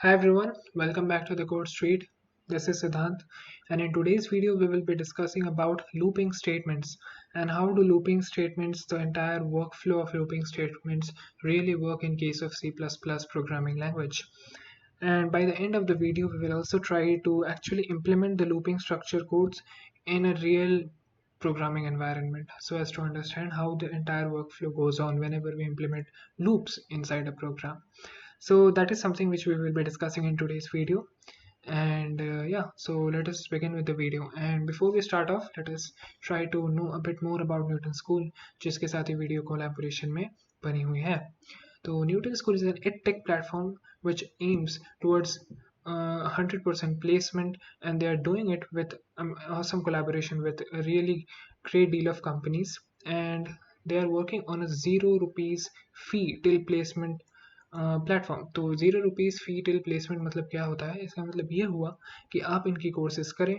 Hi everyone, welcome back to the Code Street. This is Siddhant, and in today's video we will be discussing about looping statements and how do looping statements, the entire workflow of looping statements really work in case of C++ programming language. And by the end of the video we will also try to actually implement the looping structure codes in a real programming environment so as to understand how the entire workflow goes on whenever we implement loops inside a program. So that is something which we will be discussing in today's video. And yeah, so let us begin with the video. And before we start off, let us try to know a bit more about Newton School, जिसके साथ ये video collaboration में बनी हुई है. तो Newton School is an EdTech platform which aims towards 100% placement, and they are doing it with awesome collaboration with a really great deal of companies, and they are working on a 0 rupees fee till placement platform. तो 0 rupees फी till placement मतलब क्या होता है? इसका मतलब ये हुआ कि आप इनकी कोर्सेज करें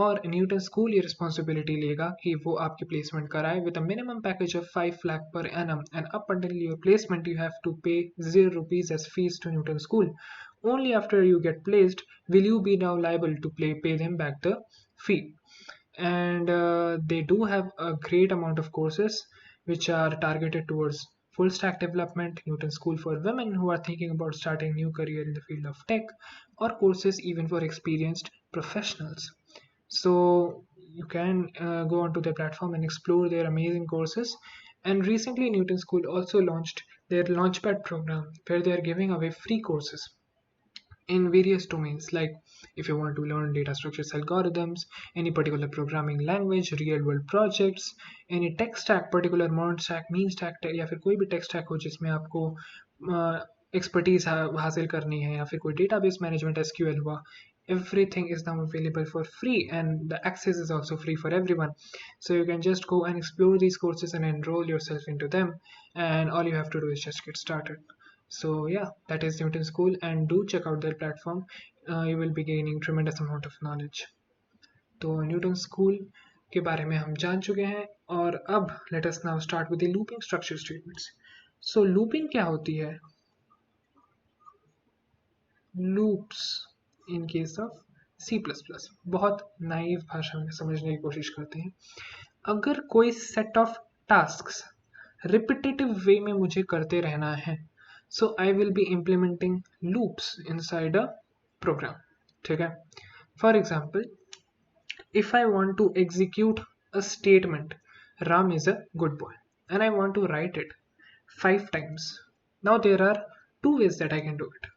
और न्यूटन स्कूल ये रिस्पॉन्सिबिलिटी लेगा कि वो आपकी प्लेसमेंट कराए with a minimum package of 5 lakh per annum, and up until your placement you have to pay 0 rupees as fees to Newton School. Only after you get placed will you be now liable to pay them back the fee. And they do have a great amount of courses which are targeted towards full stack development, Newton School for women who are thinking about starting new career in the field of tech, or courses even for experienced professionals. So you can go onto their platform and explore their amazing courses. And recently Newton School also launched their Launchpad program where they are giving away free courses in various domains, like if you want to learn data structures, algorithms, any particular programming language, real world projects, any tech stack, particular modern stack, mean stack, या फिर कोई भी tech stack हो जिसमें आपको expertise हासिल करनी है, या फिर कोई database management SQL हुआ, everything is now available for free, and the access is also free for everyone. So you can just go and explore these courses and enroll yourself into them, and all you have to do is just get started. So yeah, that is Newton School, and do check out their platform. You will be gaining tremendous amount of knowledge. तो Newton School के बारे में हम जान चुके हैं, और अब let us now start with the looping structure statements. So looping क्या होती है? Loops in case of C plus plus, बहुत नाइव भाषा में समझने की कोशिश करते हैं. अगर कोई set of tasks repetitive way में मुझे करते रहना है, so I will be implementing loops inside a program. ठीक है? For example, if I want to execute a statement, Ram is a good boy, and I want to write it 5 times. Now there are two ways that I can do it.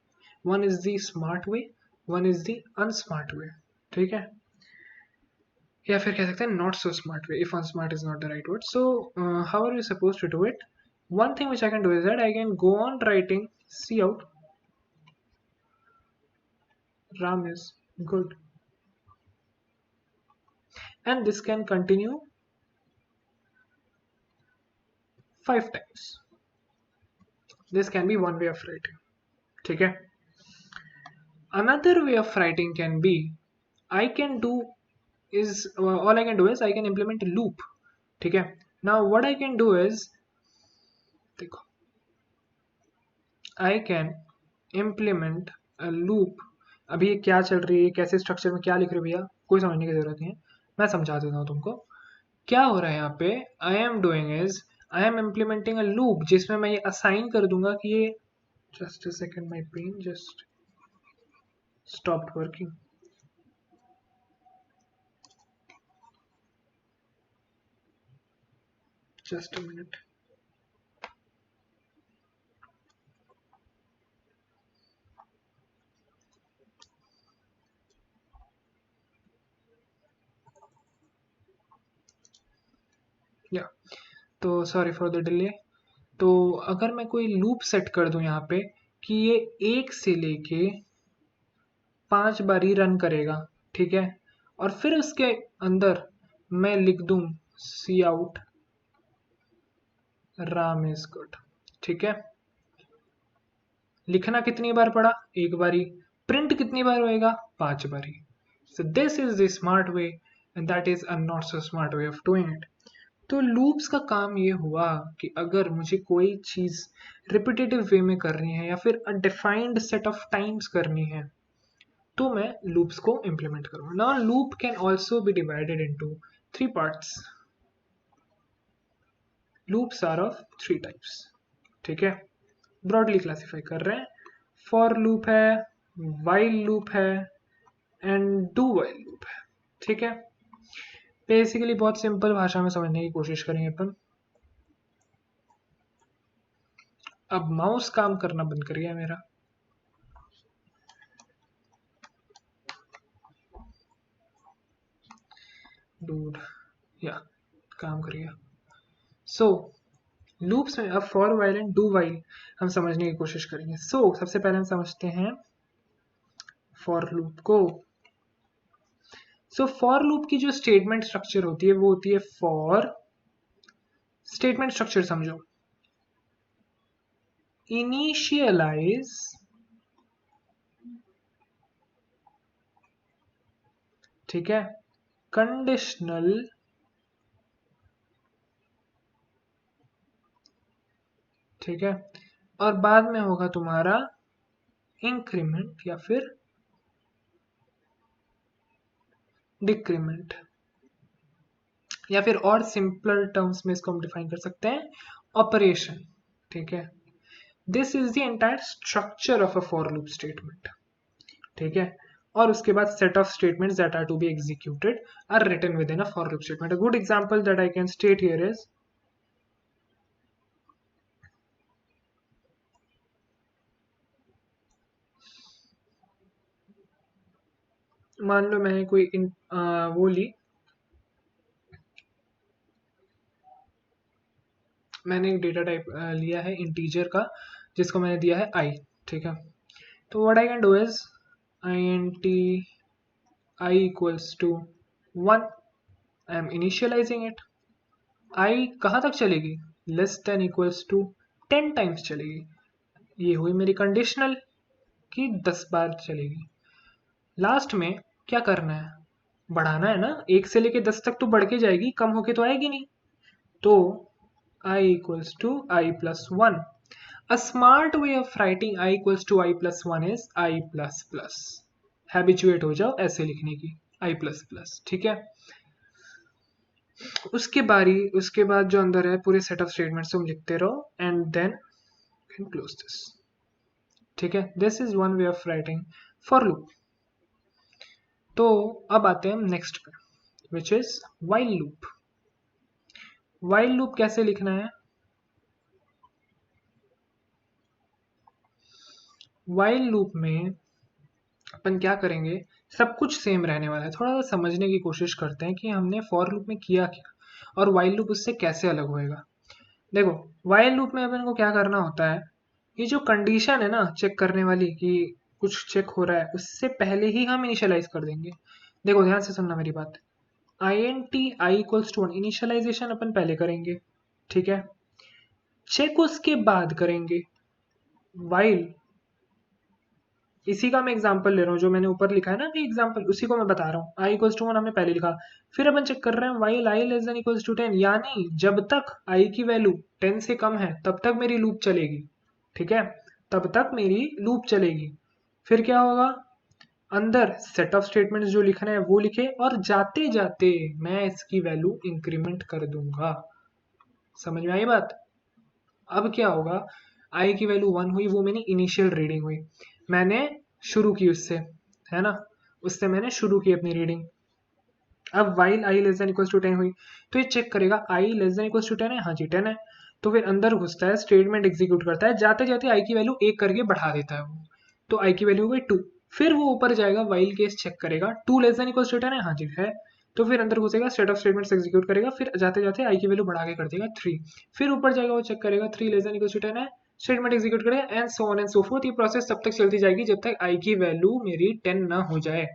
One is the smart way, one is the unsmart way. ठीक है? या फिर कह सकते हैं not so smart way, if unsmart is not the right word. So how are you supposed to do it? One thing which I can do is that I can go on writing cout Ram is good, and this can continue 5 times. This can be one way of writing. ठीक है? Another way of writing can be, I can do is all I can do is I can implement a loop. ठीक है? Now what I can do is, देखो, I can implement a loop. अभी ये क्या चल रही है, कैसे स्ट्रक्चर में क्या लिख रहे हो भैया, कोई समझने की जरूरत नहीं है, मैं समझा देता हूँ तुमको. क्या हो रहा है यहाँ पे? I am doing is I am implementing a loop जिसमें मैं ये असाइन कर दूंगा कि ये, just a second, my pen just stopped working. Just a minute. या तो सॉरी फॉर द डिले. तो अगर मैं कोई लूप सेट कर दूं यहाँ पे कि ये 1 से लेके 5 बार ही रन करेगा, ठीक है, और फिर उसके अंदर मैं लिख दूं सी आउट राम इज गुड. ठीक है? लिखना कितनी बार पड़ा? एक बारी. प्रिंट कितनी बार होएगा? 5 बारी. So this is the smart way, and that is a not so smart way of doing it. तो लूप्स का काम ये हुआ कि अगर मुझे कोई चीज रिपीटेटिव वे में करनी है या फिर a defined set of times करनी है तो मैं लूप्स को इंप्लीमेंट करूंगा. Now loop can also be divided into three parts. Loops are of three types. ठीक है, ब्रॉडली क्लासिफाई कर रहे हैं. फॉर लूप है, वाइल लूप है एंड डू वाइल लूप है. ठीक है, बेसिकली बहुत सिंपल भाषा में समझने की कोशिश करेंगे अपन. अब माउस काम करना बंद कर गया मेरा. डूड या काम कर गया. सो लूप्स में अब for while and do while हम समझने की कोशिश करेंगे. सबसे पहले हम समझते हैं फॉर लूप को. फॉर लूप की जो स्टेटमेंट स्ट्रक्चर होती है वो होती है फॉर स्टेटमेंट स्ट्रक्चर. समझो, इनिशियलाइज, ठीक है, कंडीशनल, ठीक है, और बाद में होगा तुम्हारा इंक्रीमेंट या फिर डिक्रीमेंट, या फिर और सिंपलर टर्म्स में इसको हम डिफाइन कर सकते हैं ऑपरेशन. ठीक है, this is the entire structure of a for loop statement. ठीक है, और उसके बाद set of statements that are to be executed are written within a for loop statement. A good example that I can state here is, मान लो मैंने कोई वो ली, मैंने एक डेटा टाइप लिया है इंटीजर का जिसको मैंने दिया है आई. ठीक है, तो what I can do is int I equals to 1. I am initializing it. I कहाँ तक चलेगी? Less than equals to 10 times चलेगी. ये हुई मेरी कंडीशनल कि 10 बार चलेगी. लास्ट में क्या करना है? बढ़ाना है ना. 1 से लेके 10 तक तो बढ़ के जाएगी, कम होके तो आएगी नहीं. तो I equals to I plus 1. A smart way of writing I equals to I plus 1 is I plus plus. Habituated हो जाओ ऐसे लिखने की, I plus plus. ठीक है, उसके बाद जो अंदर है पूरे सेट ऑफ स्टेटमेंट्स तुम लिखते रहो and then can close this. ठीक है, this is one way of writing for loop. तो अब आते हैं नेक्स्ट पे, which is while loop. While loop कैसे लिखना है? वाइल लूप में अपन क्या करेंगे, सब कुछ सेम रहने वाला है. थोड़ा सा समझने की कोशिश करते हैं कि हमने फॉर लूप में किया क्या और वाइल लूप उससे कैसे अलग होएगा. देखो, वाइल लूप में अपन को क्या करना होता है, ये जो कंडीशन है ना चेक करने वाली कि कुछ चेक हो रहा है, उससे पहले ही हम इनिशियलाइज कर देंगे. देखो ध्यान से सुनना मेरी बात. int I equals to 1 initialization अपन पहले करेंगे. ठीक है, चेक उसके बाद करेंगे. वाइल, इसी का मैं एग्जांपल ले रहा हूँ, जो मैंने ऊपर लिखा है ना अभी एग्जांपल, उसी को मैं बता रहा हूँ. i इक्वल्स टू 1 हमने पहले लिखा, फिर अपन चेक कर रहे हैं while i less than equals to 10, यानी जब तक i की वैल्यू 10 से कम है तब तक मेरी लूप चलेगी. ठीक है, तब तक मेरी लूप चलेगी. फिर क्या होगा, अंदर सेट ऑफ स्टेटमेंट्स जो लिखना है वो लिखे और जाते जाते मैं इसकी वैल्यू इंक्रीमेंट कर दूंगा. समझ में आई बात? अब क्या होगा, आई की वैल्यू 1 हुई, वो मेरी इनिशियल रीडिंग हुई, मैंने शुरू की उससे, है ना, उससे मैंने शुरू की अपनी रीडिंग. अब while I less than equals to 10 हुई तो ये चेक करेगा I less than equals to 10 है, हाँ जी 10 है. तो फिर अंदर घुसता है, स्टेटमेंट एग्जीक्यूट करता है, जाते जाते आई की वैल्यू 1 करके बढ़ा देता है वो, तो आई की वैल्यू हो गई 2. फिर वो ऊपर जाएगा, वाइल केस चेक करेगा, 2 लेस देन इक्वल्स टू 10 है, हाँ जी है. तो फिर अंदर घुसेगा, स्टेट ऑफ स्टेटमेंट्स एग्जीक्यूट करेगा, फिर जाते जाते आई की वैल्यू बढ़ा के कर देगा 3. फिर ऊपर जाएगा, वो चेक करेगा 3 लेस देन इक्वल्स टू 10 है, स्टेटमेंट एग्जीक्यूट करेगा and so on and so fourth. ये प्रोसेस तब तक चलती जाएगी जब तक आई की वैल्यू मेरी 10 ना हो जाए.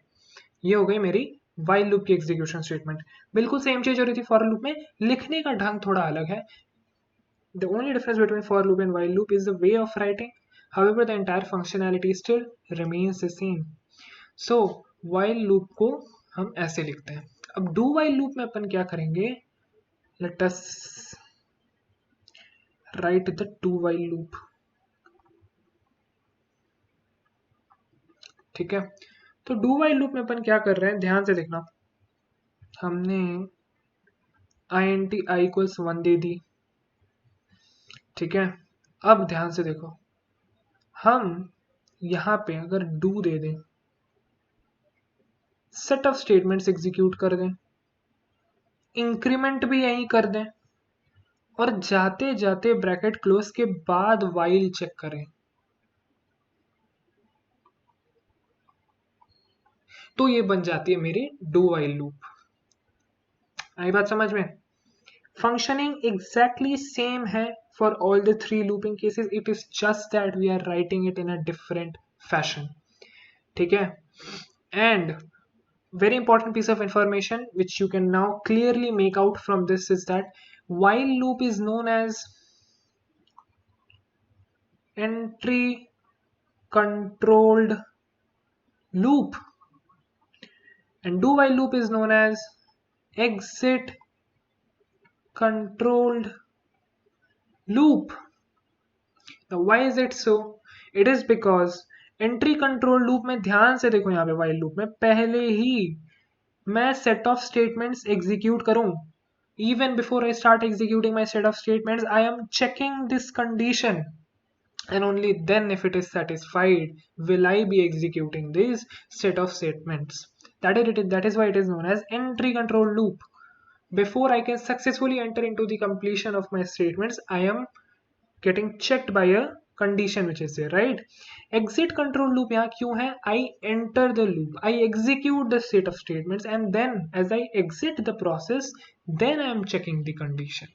ये हो गई मेरी वाइल लूप की एग्जीक्यूशन स्टेटमेंट. बिल्कुल सेम चीज हो रही थी फॉर लूप में, लिखने का ढंग थोड़ा अलग है. The only difference between for loop and while loop is the way of writing. However, the entire functionality still remains the same. So, while loop को हम ऐसे लिखते हैं. अब do while loop में अपन क्या करेंगे, let us write the do while loop. ठीक है, तो डू वाइल लूप में अपन क्या कर रहे हैं, ध्यान से देखना। हमने int i इक्वल्स 1 दे दी, ठीक है। अब ध्यान से देखो, हम यहां पे अगर डू दे दें, सेट ऑफ स्टेटमेंट्स एग्जीक्यूट कर दें, इंक्रीमेंट भी यहीं कर दें, और जाते जाते ब्रैकेट क्लोज के बाद वाइल चेक करें, तो ये बन जाती है मेरी डू वाइल लूप। आई बात समझ में? फंक्शनिंग एग्जैक्टली सेम है for all the three looping cases, it is just that we are writing it in a different fashion, ठीक है। And very important piece of information which you can now clearly make out from this is that while loop is known as entry controlled loop and do while loop is known as exit controlled loop. Now why is it so? It is because entry control loop में, ध्यान से देखो यहाँ पे while loop में पहले ही मैं set of statements execute करूं, even before I start executing my set of statements, I am checking this condition, and only then if it is satisfied will I be executing this set of statements. That is why it is known as entry control loop. Before I can successfully enter into the completion of my statements, I am getting checked by a condition which is there, right? Exit control loop यहाँ क्यों है? I enter the loop, I execute the set of statements, and then as I exit the process, then I am checking the condition.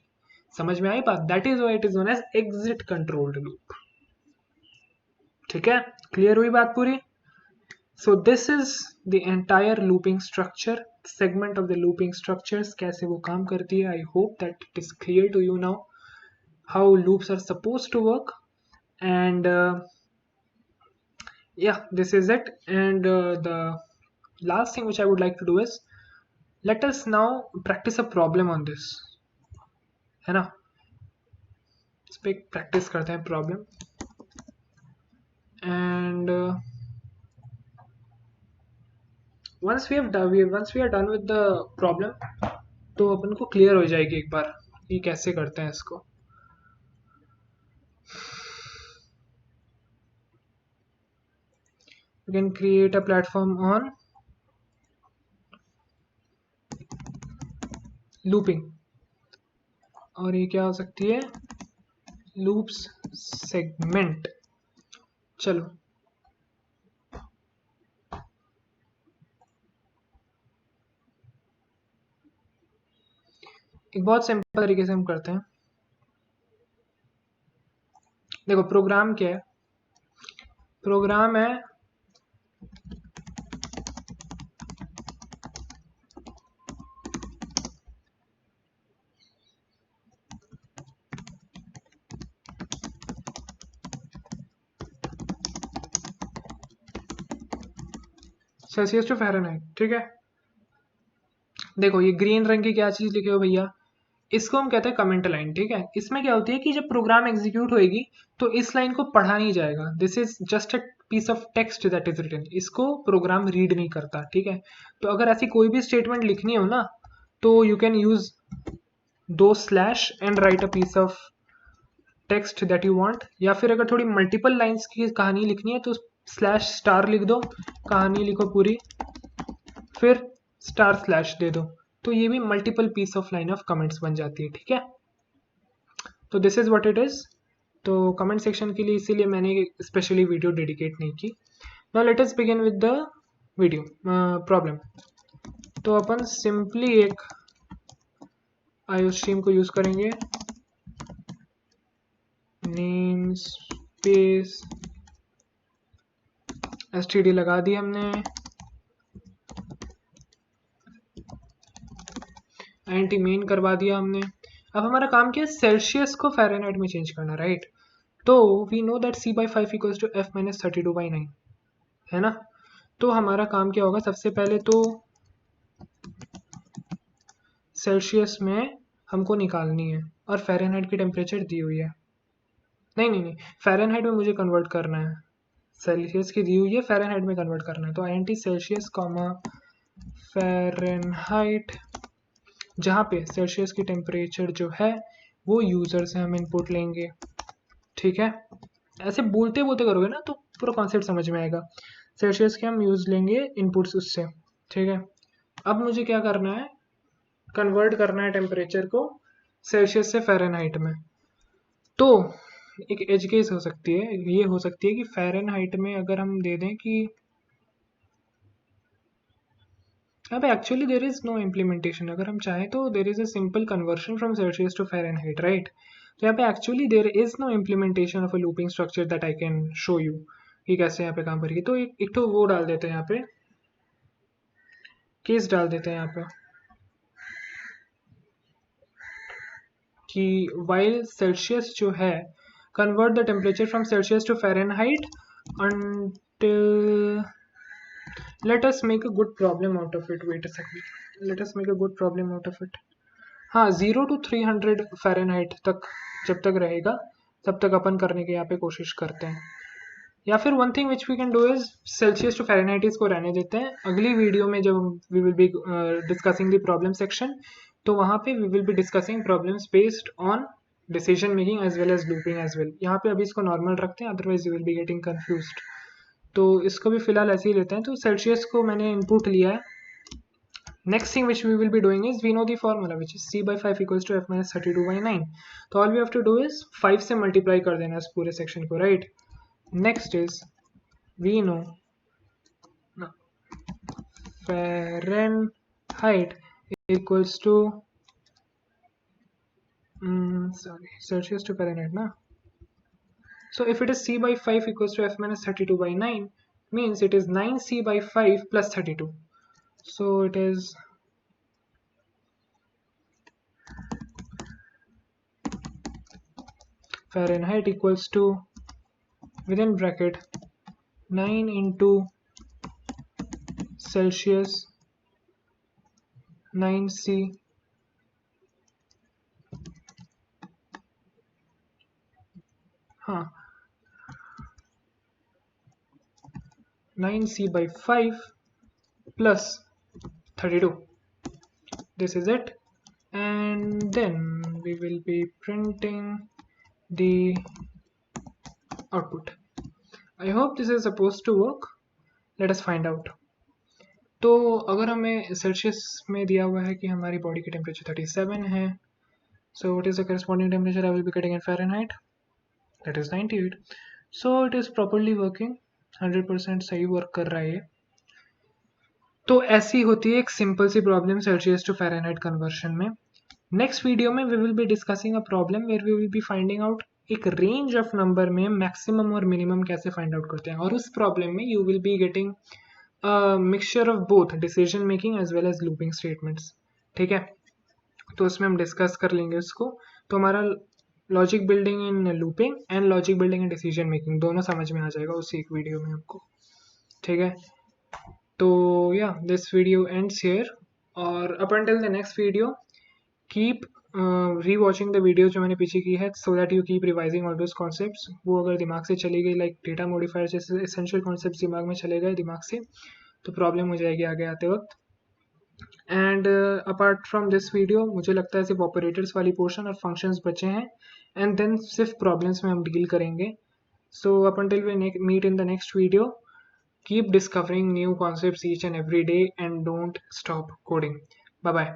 समझ में आई बात? That is why it is known as exit controlled loop. ठीक है, clear हुई बात पूरी? So this is the entire looping structure, segment of the looping structures, कैसे वो काम करती है. I hope that it is clear to you now how loops are supposed to work. And yeah, this is it. And the last thing which I would like to do is, let us now practice a problem on this, है ना? इस पे practice करते हैं problem. And once we are done with the problem, तो अपन को clear हो जाएगी एक बार कि कैसे करते हैं इसको. You can create a platform on looping, और ये क्या हो सकती है? loops segment. चलो एक बहुत सिंपल तरीके से हम करते हैं. देखो प्रोग्राम क्या है? प्रोग्राम है सेल्सियस टू फ़ारेनहाइट, ठीक है. देखो ये ग्रीन रंग की क्या चीज लिखे हो भैया, इसको हम कहते हैं कमेंट लाइन, ठीक है. इसमें क्या होती है कि जब प्रोग्राम एग्जीक्यूट होएगी तो इस लाइन को पढ़ा नहीं जाएगा. This is just a piece of text that is written, इसको प्रोग्राम रीड नहीं करता, ठीक है. तो अगर ऐसी कोई भी स्टेटमेंट लिखनी हो ना, तो यू कैन यूज दो slash and write a piece of text that you want, या फिर अगर थोड़ी मल्टीपल लाइंस की कहानी लिखनी है तो स्लैश स्टार लिख दो, कहानी लिखो पूरी, फिर स्टार स्लैश दे दो, तो ये भी multiple piece of line of comments बन जाती है, ठीक है. तो this is what it is. तो कमेंट सेक्शन के लिए इसीलिए मैंने स्पेशली वीडियो डेडिकेट नहीं की. Now let us begin with the video problem. तो अपन सिंपली एक आईओ स्ट्रीम को यूज करेंगे, नेम स्पेस std लगा दी हमने, एंटी मेन करवा दिया हमने. अब हमारा काम क्या है? सेल्सियस को फ़ारेनहाइट में चेंज करना, राइट. तो we know that c/5 equals to f-32/9, है ना. तो हमारा काम क्या होगा? सबसे पहले तो सेल्सियस में हमको निकालनी है और फ़ारेनहाइट की टेम्परेचर दी हुई है। नहीं नहीं नहीं, फ़ारेनहाइट में मुझे कन्वर्ट करना है, सेल्सियस की दी हुई है, फ़ारेनहाइट में कन्वर्ट करना है। तो INT सेल्सियस कॉमा फ़ारेनहाइट, जहाँ पे सेल्सियस की टेम्परेचर जो है वो यूज़र से हम इनपुट लेंगे। ठीक है, ऐसे बोलते बोलते करोगे ना तो पूरा कॉन्सेप्ट समझ में आएगा। सेल्सियस के हम यूज़ लेंगे इनपुट्स उससे। ठीक है, अब मुझे क्या करना है, कन्वर्ट करना है टेम्परेचर को सेल्सियस से फ़ारेनहाइट में। तो एक एज केस हो सकती है, ये हो सकती है कि फ़ारेनहाइट में अगर हम दे दें कि अब actually there is no implementation, अगर हम चाहें तो there is a simple conversion from Celsius to Fahrenheit, right. तो यहाँ पे actually there is no implementation of a looping structure that I can show you कि कैसे यहाँ पे काम करेगी। तो एक तो वो डाल देते हैं, यहाँ पे केस डाल देते हैं यहाँ पे कि वाइल सेल्सियस जो है convert the temperature from Celsius to Fahrenheit until, let us make a good problem out of it, wait a second, let us make a good problem out of it। हाँ, 0 to 300 Fahrenheit तक जब तक रहेगा तब तक अपन करने की यहाँ पे कोशिश करते हैं। या फिर one thing which we can do is Celsius to Fahrenheit इसको रहने देते हैं। अगली वीडियो में जब we will be discussing the problem section, तो वहाँ पे we will be discussing problems based on decision making as well as looping as well. यहाँ पे अभी इसको नॉर्मल रखते हैं, otherwise you will be getting confused. तो इसको भी फिलहाल ऐसे ही लेते हैं। तो सेल्सियस को मैंने इनपुट लिया है। Next thing which we will be doing is we know the formula which is c by 5 equals to f minus 32 by 9. तो all we have to do is 5 से multiply कर देना इस पूरे section को, right? Next is we know Fahrenheit equals to Celsius to Fahrenheit ना. So if it is c by 5 equals to f minus 32 by 9 means it is 9c by 5 plus 32. So it is Fahrenheit equals to within bracket 9 into Celsius 9c हाँ 9c by 5 plus 32. This is it, and then we will be printing the output. I hope this is supposed to work. Let us find out. तो अगर हमें Celsius में दिया हुआ है कि हमारी बॉडी की टेम्परेचर 37 है, so what is the corresponding temperature I will be getting in Fahrenheit? That is 98. So it is properly working, 100% सही वर्क कर रहा है ये। तो ऐसी होती है एक सिंपल सी problem Celsius to Fahrenheit conversion में। नेक्स्ट वीडियो में we will be discussing a problem where we will be finding out एक रेंज ऑफ नंबर में मैक्सिमम और मिनिमम कैसे फाइंड आउट करते हैं, और उस प्रॉब्लम में you will be getting mixture of both decision making as well as looping statements. ठीक है, तो उसमें हम डिस्कस कर लेंगे उसको। तो हमारा logic building in looping and logic building in decision making दोनों समझ में आ जाएगा उसी एक वीडियो में आपको। ठीक है, तो या दिस वीडियो एंड्स हियर, और up until the next video keep rewatching the video जो मैंने पीछे की है, so that you keep revising all those concepts. वो अगर दिमाग से चली गई, लाइक डेटा मॉडिफायर जैसे एसेंशियल कॉन्सेप्ट्स दिमाग में चले गए दिमाग से, तो प्रॉब्लम हो जाएगी आगे आते वक्त। And apart from this video मुझे लगता है सिर्फ ऑपरेटर्स वाली पोर्शन और फंक्शंस बचे हैं, एंड देन सिर्फ प्रॉब्लम्स में हम डील करेंगे। So up until we meet in the next video, keep discovering new concepts each and every day and don't stop coding. Bye bye.